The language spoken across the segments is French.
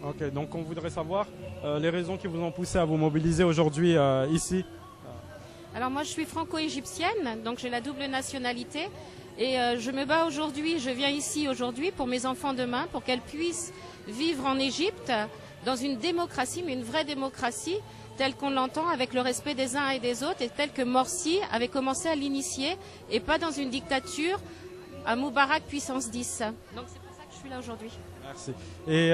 Ok, donc on voudrait savoir les raisons qui vous ont poussé à vous mobiliser aujourd'hui ici. Alors moi je suis franco-égyptienne, donc j'ai la double nationalité et je me bats aujourd'hui, je viens ici aujourd'hui pour mes enfants demain, pour qu'elles puissent vivre en Égypte dans une démocratie, mais une vraie démocratie telle qu'on l'entend avec le respect des uns et des autres et telle que Morsi avait commencé à l'initier et pas dans une dictature à Moubarak puissance 10. Donc c'est pour ça que je suis là aujourd'hui. Merci. Et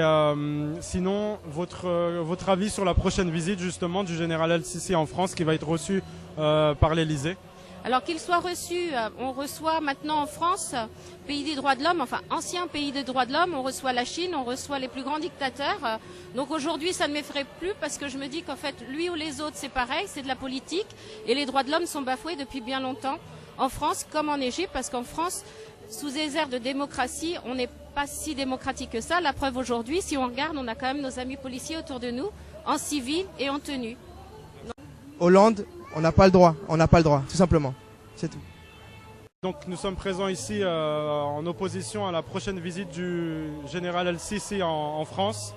sinon, votre avis sur la prochaine visite justement du général El-Sisi en France qui va être reçu par l'Elysée? Alors qu'il soit reçu, on reçoit maintenant en France, pays des droits de l'homme, enfin ancien pays des droits de l'homme, on reçoit la Chine, on reçoit les plus grands dictateurs. Donc aujourd'hui ça ne m'effraie plus parce que je me dis qu'en fait lui ou les autres c'est pareil, c'est de la politique et les droits de l'homme sont bafoués depuis bien longtemps en France comme en Égypte parce qu'en France, sous des airs de démocratie, on n'est pas si démocratique que ça. La preuve aujourd'hui, si on regarde, on a quand même nos amis policiers autour de nous, en civil et en tenue. Hollande, on n'a pas le droit, tout simplement. C'est tout. Donc nous sommes présents ici en opposition à la prochaine visite du général El-Sisi en France.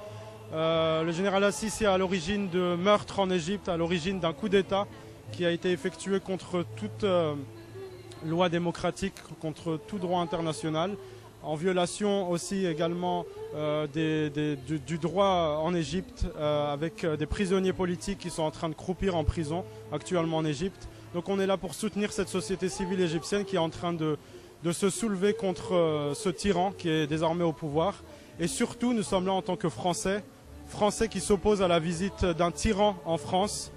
Le général El-Sisi est à l'origine de meurtres en Égypte, à l'origine d'un coup d'État qui a été effectué contre toute loi démocratique, contre tout droit international, en violation aussi également du droit en Égypte, avec des prisonniers politiques qui sont en train de croupir en prison actuellement en Égypte. Donc on est là pour soutenir cette société civile égyptienne qui est en train de se soulever contre ce tyran qui est désormais au pouvoir. Et surtout, nous sommes là en tant que Français qui s'opposent à la visite d'un tyran en France,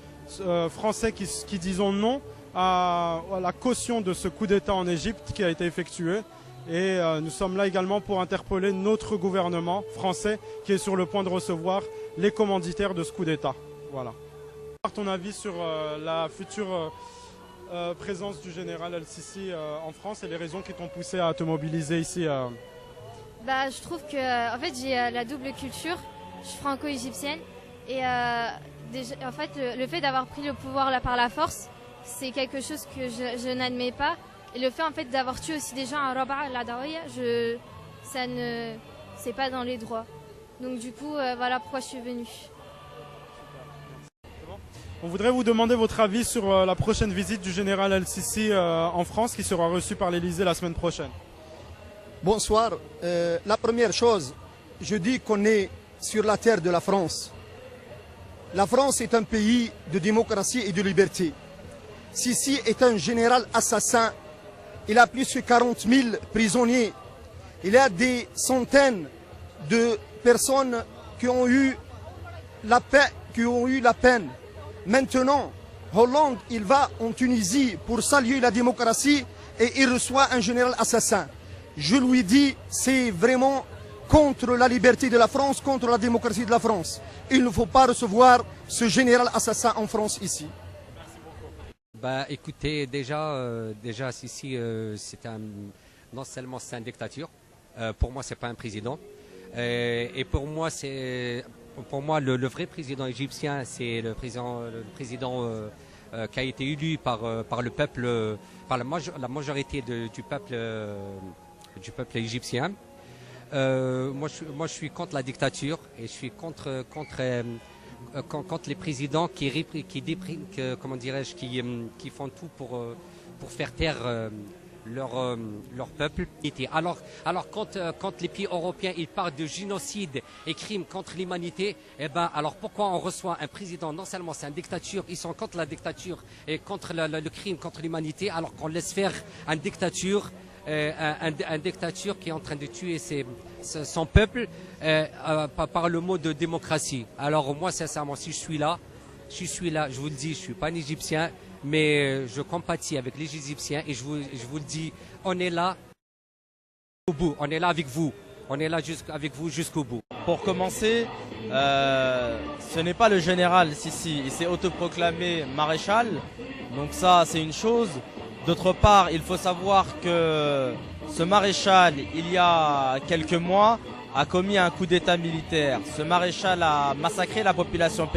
Français qui disons non à la caution de ce coup d'État en Égypte qui a été effectué. Et nous sommes là également pour interpeller notre gouvernement français qui est sur le point de recevoir les commanditaires de ce coup d'État. Voilà. Ton avis sur la future présence du général El-Sisi en France et les raisons qui t'ont poussé à te mobiliser ici Je trouve que en fait, j'ai la double culture, je suis franco-égyptienne et en fait, le fait d'avoir pris le pouvoir là par la force, c'est quelque chose que je n'admets pas. Et le fait en fait d'avoir tué aussi des gens à Rabaa, la Dawiya, c'est pas dans les droits. Donc du coup, voilà pourquoi je suis venue. On voudrait vous demander votre avis sur la prochaine visite du général El-Sisi en France qui sera reçue par l'Elysée la semaine prochaine. Bonsoir. La première chose, je dis qu'on est sur la terre de la France. La France est un pays de démocratie et de liberté. Sisi est un général assassin. Il a plus que 40 000 prisonniers. Il y a des centaines de personnes qui ont eu la peine. Maintenant, Hollande, il va en Tunisie pour saluer la démocratie et il reçoit un général assassin. Je lui dis, c'est vraiment contre la liberté de la France, contre la démocratie de la France. Il ne faut pas recevoir ce général assassin en France ici. Écoutez, déjà Sisi, non seulement c'est une dictature, pour moi c'est pas un président, et pour moi le vrai président égyptien c'est le président qui a été élu par le peuple, par la majorité du peuple égyptien. Moi je suis contre la dictature et je suis contre les présidents qui font tout pour faire taire leur peuple. Alors quand les pays européens ils parlent de génocide et crimes contre l'humanité, alors pourquoi on reçoit un président, non seulement c'est une dictature, ils sont contre la dictature et contre le crime contre l'humanité, alors qu'on laisse faire une dictature, un dictature qui est en train de tuer son peuple par le mot de démocratie. Alors moi sincèrement, si je suis là, je vous le dis, je suis pas un Égyptien, mais je compatis avec les Égyptiens et je vous le dis, on est là au bout, on est là avec vous, on est là avec vous jusqu'au bout. Pour commencer, ce n'est pas le général Sisi, il s'est autoproclamé maréchal, donc ça c'est une chose. D'autre part, il faut savoir que ce maréchal, il y a quelques mois, a commis un coup d'état militaire. Ce maréchal a massacré la population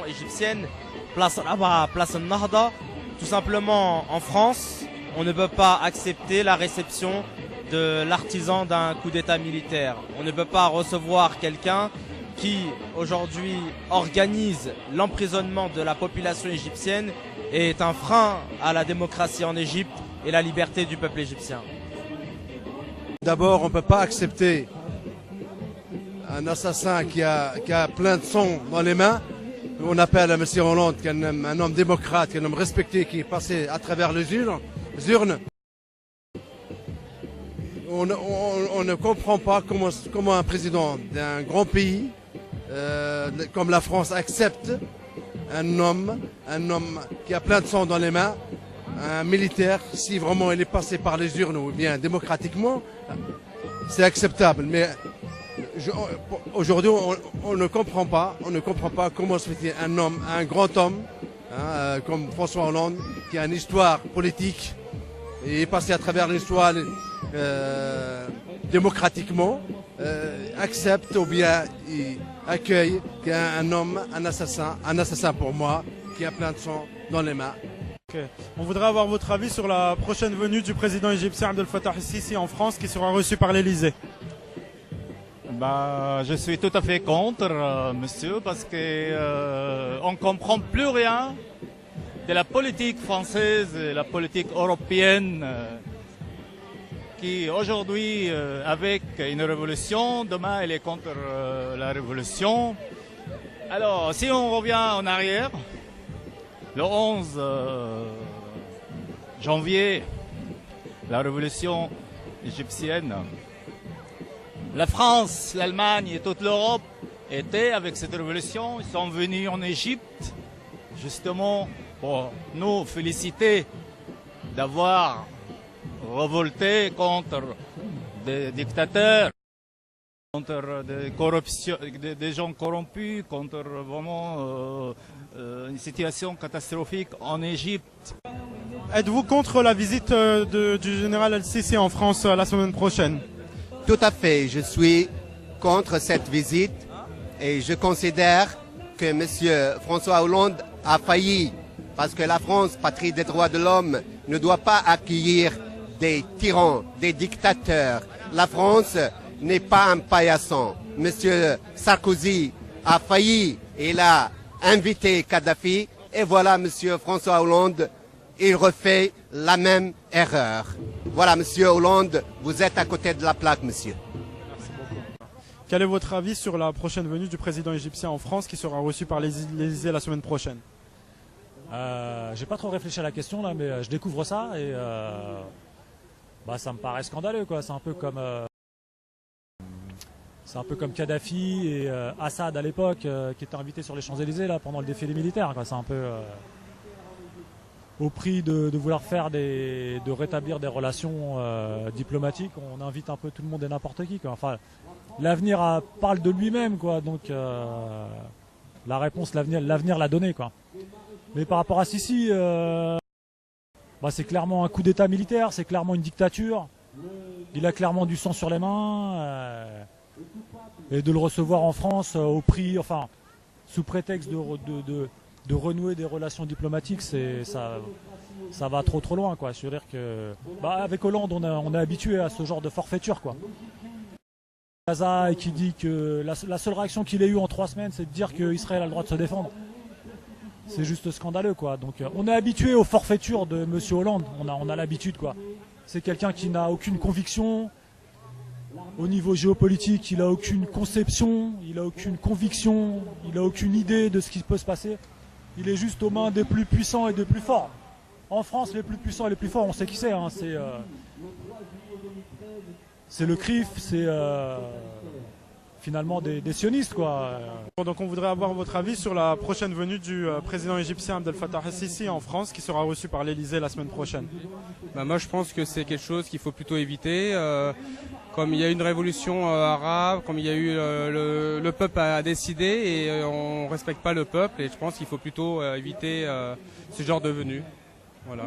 égyptienne place Rabaa, place Nahda. Tout simplement, en France, on ne peut pas accepter la réception de l'artisan d'un coup d'état militaire. On ne peut pas recevoir quelqu'un qui, aujourd'hui, organise l'emprisonnement de la population égyptienne et est un frein à la démocratie en Égypte et la liberté du peuple égyptien. D'abord, on ne peut pas accepter un assassin qui a plein de sang dans les mains. On appelle à M. Hollande un homme démocrate, un homme respecté qui est passé à travers les urnes. On ne comprend pas comment un président d'un grand pays comme la France accepte un homme qui a plein de sang dans les mains, un militaire, si vraiment il est passé par les urnes ou bien démocratiquement, c'est acceptable. Mais aujourd'hui, on ne comprend pas comment se fait un grand homme comme François Hollande, qui a une histoire politique et est passé à travers l'histoire démocratiquement, accepte ou bien accueille un homme, un assassin pour moi, qui a plein de sang dans les mains. Okay. On voudrait avoir votre avis sur la prochaine venue du président égyptien Abdel Fattah el-Sisi en France, qui sera reçu par l'Elysée. Je suis tout à fait contre, monsieur, parce que on comprend plus rien de la politique française et la politique européenne qui aujourd'hui, avec une révolution, demain elle est contre la révolution. Alors, si on revient en arrière, le 11 janvier, la révolution égyptienne, la France, l'Allemagne et toute l'Europe étaient avec cette révolution. Ils sont venus en Égypte, justement, pour nous féliciter d'avoir révolté contre des dictateurs, contre des gens corrompus, contre vraiment une situation catastrophique en Égypte. Êtes-vous contre la visite du général el-Sisi en France la semaine prochaine? Tout à fait, je suis contre cette visite et je considère que M. François Hollande a failli parce que la France, patrie des droits de l'homme, ne doit pas accueillir des tyrans, des dictateurs. La France n'est pas un paillasson. M. Sarkozy a failli, il a invité Kadhafi et voilà M. François Hollande, il refait la même erreur. Voilà, Monsieur Hollande, vous êtes à côté de la plaque, monsieur. Merci beaucoup. Quel est votre avis sur la prochaine venue du président égyptien en France qui sera reçu par l'Élysée la semaine prochaine? J'ai pas trop réfléchi à la question là, mais je découvre ça et ça me paraît scandaleux quoi. C'est un peu comme Kadhafi et Assad à l'époque qui étaient invités sur les Champs-Élysées là pendant le défilé militaire. C'est un peu au prix de vouloir de rétablir des relations diplomatiques, on invite un peu tout le monde et n'importe qui quoi. Enfin, l'avenir parle de lui-même quoi. Donc la réponse l'avenir l'a donnée quoi. Mais par rapport à Sisi, c'est clairement un coup d'état militaire, c'est clairement une dictature. Il a clairement du sang sur les mains. Et de le recevoir en France au prix, sous prétexte de renouer des relations diplomatiques, ça va trop loin quoi. Je veux dire que avec Hollande on est habitué à ce genre de forfaiture quoi. Gaza et qui dit que la seule réaction qu'il ait eue en 3 semaines c'est de dire qu'Israël a le droit de se défendre. C'est juste scandaleux quoi. Donc on est habitué aux forfaitures de M. Hollande, on a l'habitude quoi. C'est quelqu'un qui n'a aucune conviction. Au niveau géopolitique, il n'a aucune conception, il n'a aucune conviction, il n'a aucune idée de ce qui peut se passer. Il est juste aux mains des plus puissants et des plus forts. En France, les plus puissants et les plus forts, on sait qui c'est. Hein, c'est le CRIF, c'est finalement des sionistes quoi. Donc on voudrait avoir votre avis sur la prochaine venue du président égyptien Abdel Fattah el-Sisi en France qui sera reçu par l'Elysée la semaine prochaine. Moi je pense que c'est quelque chose qu'il faut plutôt éviter. Comme il y a eu une révolution arabe, comme il y a eu le peuple a décidé et on respecte pas le peuple et je pense qu'il faut plutôt éviter ce genre de venue. Voilà.